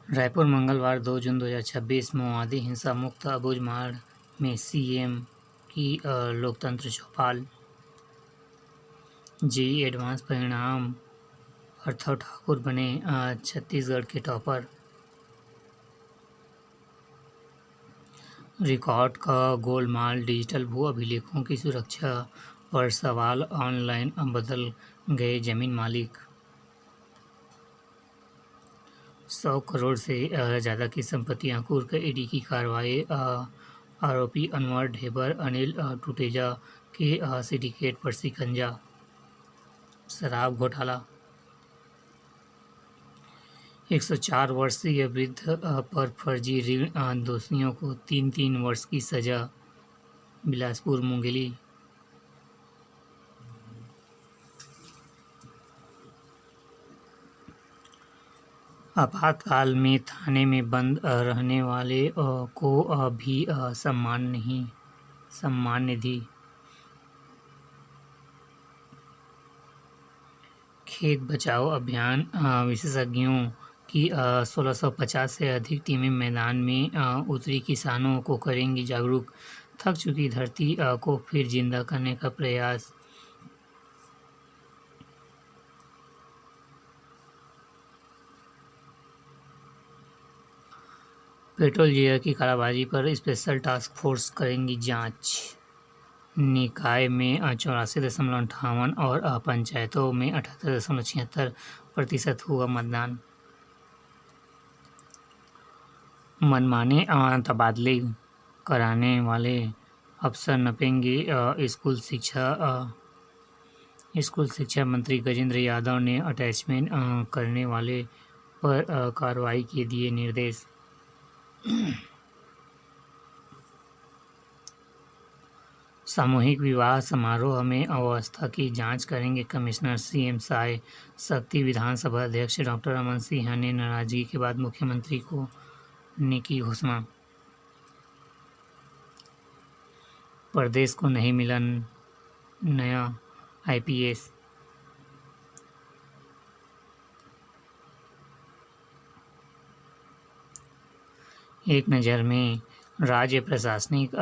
रायपुर मंगलवार 2 जून 2026 माओवादी हिंसा मुक्त अबूझमाड़ में सीएम की लोकतंत्र चौपाल। जेईई एडवांस परिणाम पार्थव ठाकुर बने छत्तीसगढ़ के टॉपर। रिकॉर्ड का गोलमाल, डिजिटल भू अभिलेखों की सुरक्षा पर सवाल, ऑनलाइन बदल गए जमीन मालिक। 100 करोड़ से ज़्यादा की संपत्तियां कुर्क ईडी की कार्रवाई। आरोपी अनवर ढेबर, अनिल टूटेजा के सिंडिकेट पर शिकंजा। शराब घोटाला। 104 वर्षीय वृद्ध पर फर्जी ऋण दोषियों को 3-3 वर्ष की सजा। बिलासपुर मुंगेली। आपातकाल में थाने में बंद रहने वाले को भी सम्मान निधि। खेत बचाओ अभियान, विशेषज्ञों की 1650 से अधिक टीमें मैदान में उतरी, किसानों को करेंगी जागरूक। थक चुकी धरती को फिर जिंदा करने का प्रयास। पेट्रोल डीलर की कालाबाजी पर स्पेशल टास्क फोर्स करेंगी जांच। निकाय में 84.58 और पंचायतों में 78.76% हुआ मतदान। मनमाने तबादले कराने वाले अफसर नपेंगे स्कूल शिक्षा मंत्री गजेंद्र यादव ने अटैचमेंट करने वाले पर कार्रवाई के दिए निर्देश। सामूहिक विवाह समारोह में अव्यवस्था की जांच करेंगे कमिश्नर। सीएम साय शक्ति। विधानसभा अध्यक्ष डॉक्टर रमन सिंह ने नाराजगी के बाद मुख्यमंत्री को ने की घोषणा। प्रदेश को नहीं मिला नया आईपीएस। एक नज़र में राज्य प्रशासनिक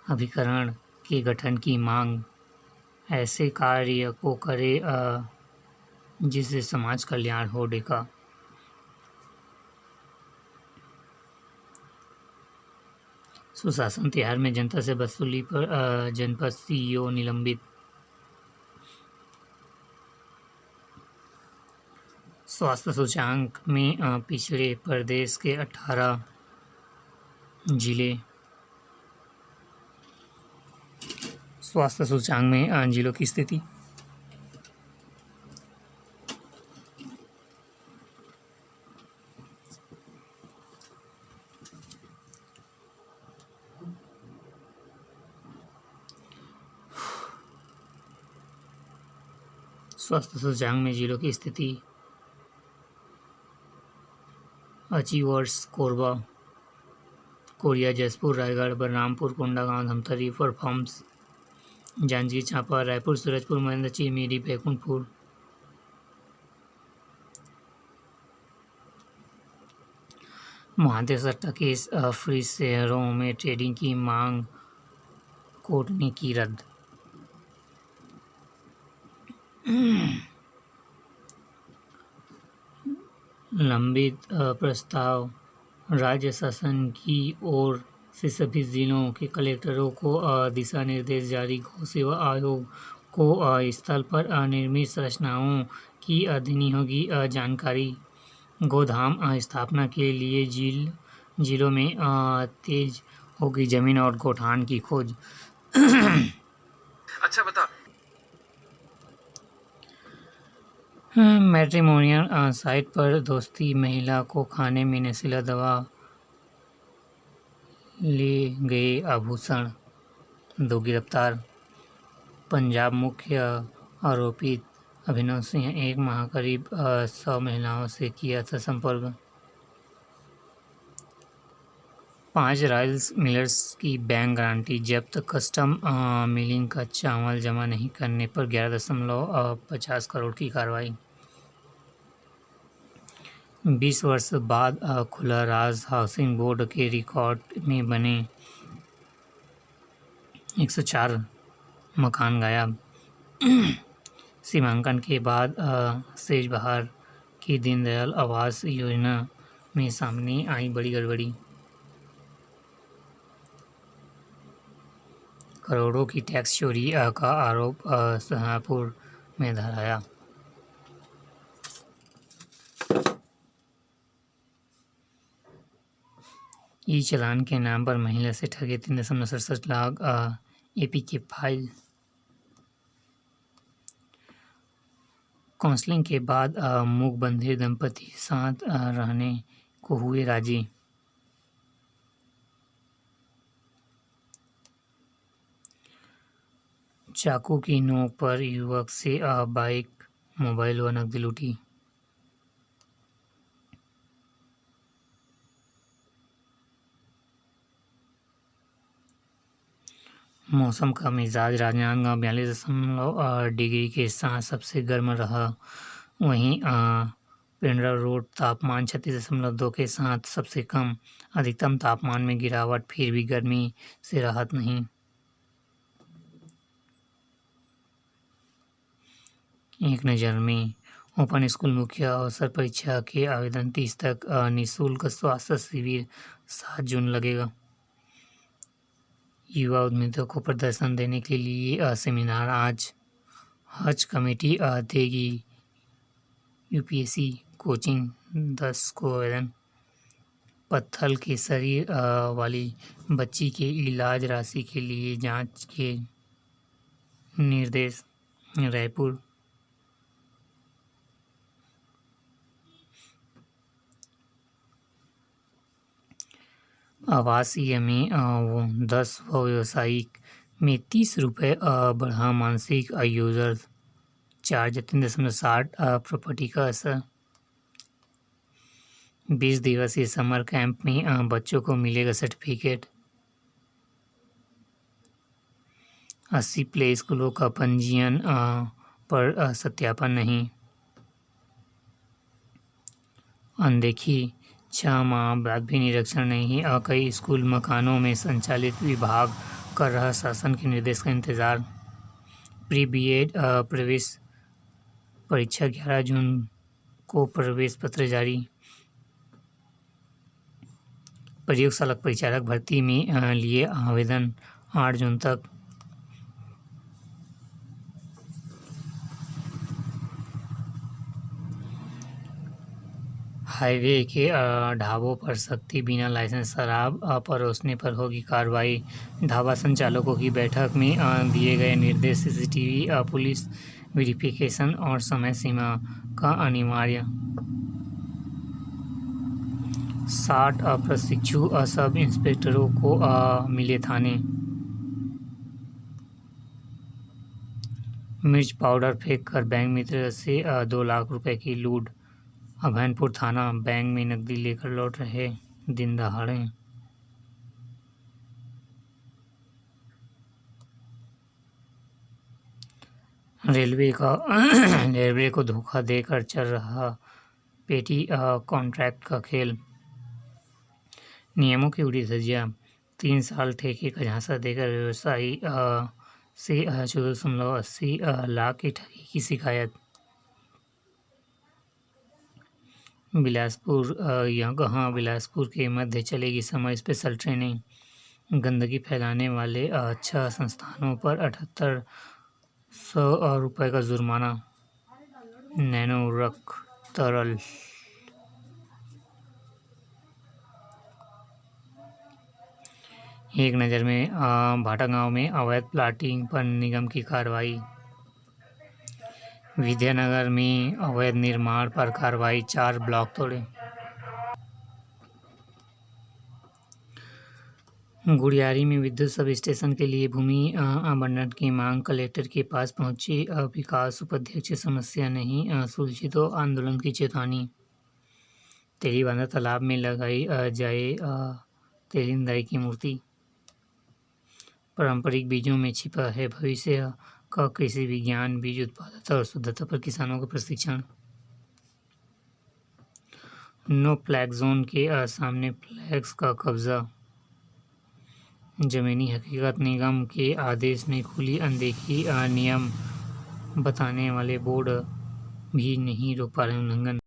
अभिकरण के गठन की मांग। ऐसे कार्य को करे जिससे समाज कल्याण हो। डेका। सुशासन तिहार में जनता से वसूली पर जनपद सीईओ निलंबित। स्वास्थ्य सूचकांक में पिछड़े प्रदेश के 18 जिले। स्वास्थ्य सूचकांक में जिलों की स्थिति। स्वास्थ्य सूचकांक में जिलों की स्थिति। Achievers Korba, Koriya, Jashpur, Raigarh, Balrampur, Kondagaon, Dhamtari, performers, Janjgir Champa, Raipur, Surajpur, Mahendra, Chirmiri, Baikunthpur. महादेव सट्टा केस, फ्रीज शेयरों में ट्रेडिंग की मांग कोर्ट ने की रद्द। लंबित प्रस्ताव। राज्य शासन की ओर से सभी जिलों के कलेक्टरों को दिशा निर्देश जारी। गौ सेवा आयोग को स्थल पर निर्मित संरचनाओं की देनी होगी जानकारी। गोधाम स्थापना के लिए जिलों में तेज होगी जमीन और गौठान की खोज। अच्छा बता। मैट्रिमोनियल साइट पर दोस्ती, महिला को खाने में नशीला दवा, ले गए आभूषण, 2 गिरफ्तार। पंजाब मुख्य आरोपित अभिनव सिंह 1 माह करीब 100 महिलाओं से किया था संपर्क। 5 राइस मिलर्स की बैंक गारंटी जब्त। कस्टम मिलिंग का चावल जमा नहीं करने पर 11.50 करोड़ की कार्रवाई। 20 वर्ष बाद खुला राज हाउसिंग बोर्ड के रिकॉर्ड में बने 104 मकान गायब। सीमांकन के बाद शेष बाहर की दीनदयाल आवास योजना में सामने आई बड़ी गड़बड़ी। करोड़ों की टैक्स चोरी का आरोप शाहपुर में धराया। ई चालान के नाम पर महिला से ठगे 3.67 लाख एपी की फाइल। काउंसलिंग के बाद मूक बधिर दंपति साथ रहने को हुए राजी। चाकू की नोक पर युवक से बाइक, मोबाइल व नकदी लूटी। मौसम का मिजाज राजनांदगांव 42.8 डिग्री के साथ सबसे गर्म रहा। वहीं पिंडरा रोड तापमान 36.2 के साथ सबसे कम। अधिकतम तापमान में गिरावट, फिर भी गर्मी से राहत नहीं। एक नज़र में ओपन स्कूल मुख्य अवसर परीक्षा के आवेदन 30 तक। निःशुल्क स्वास्थ्य शिविर 7 जून लगेगा। युवा उद्यमियों को प्रदर्शन देने के लिए सेमिनार आज। हज कमेटी देगी यूपीएससी कोचिंग 10 को आवेदन। पत्थल के शरीर वाली बच्ची के इलाज राशि के लिए जांच के निर्देश। रायपुर आवासीय में 10 व व्यावसायिक में 30 रुपये बढ़ा मासिक यूजर चार्ज 3.60 प्रॉपर्टी का असर। 20 दिवसीय समर कैंप में बच्चों को मिलेगा सर्टिफिकेट। 80 प्ले स्कूलों का पंजीयन पर सत्यापन नहीं। अनदेखी 6 माह बाद भी निरीक्षण नहीं। कई स्कूल मकानों में संचालित विभाग कर रहा शासन के निर्देश का इंतजार। प्री बीएड प्रवेश परीक्षा 11 जून को प्रवेश पत्र जारी। प्रयोगशाला परिचारक भर्ती में लिए आवेदन 8 जून तक। हाईवे के ढाबों पर सख्ती, बिना लाइसेंस शराब परोसने पर होगी कार्रवाई। ढाबा संचालकों की बैठक में दिए गए निर्देश। सीसीटीवी पुलिस वेरिफिकेशन और समय सीमा का अनिवार्य। 60 प्रशिक्षु सब इंस्पेक्टरों को मिले थाने। मिर्च पाउडर फेंक कर बैंक मित्र से 2 लाख रुपए की लूट। अभयनपुर थाना बैंक में नकदी लेकर लौट रहे दिन दहाड़े। रेलवे को धोखा देकर चल रहा पेटी कॉन्ट्रैक्ट का खेल। नियमों की उड़ी धज्जियां। 3 साल ठेके का झांसा देकर व्यवसायी से 14.80 लाख की ठगी की शिकायत। बिलासपुर के मध्य चलेगी समर स्पेशल ट्रेनिंग। गंदगी फैलाने वाले 6 संस्थानों पर 7800 रुपये का जुर्माना। नैनो उर्वरक तरल। एक नज़र में भाटागांव में अवैध प्लाटिंग पर निगम की कार्रवाई। विद्यानगर में अवैध निर्माण पर कार्रवाई, 4 ब्लॉक तोड़े। गुड़ियारी में विद्युत सब स्टेशन के लिए भूमि आवंटन की मांग। कलेक्टर के पास पहुंचे विकास उपाध्यक्ष। समस्या नहीं सुलझी तो आंदोलन की चेतावनी। तेलीबांधा तालाब में लगाई जाए तेलिंदाई की मूर्ति। पारंपरिक बीजों में छिपा है भविष्य का कृषि विज्ञान। बीज उत्पादकता और शुद्धता पर किसानों का प्रशिक्षण। नो फ्लैग जोन के सामने फ्लैग्स का कब्जा। ज़मीनी हकीकत निगम के आदेश में खुली अनदेखी, नियम बताने वाले बोर्ड भी नहीं रोक पा रहे उल्लंघन।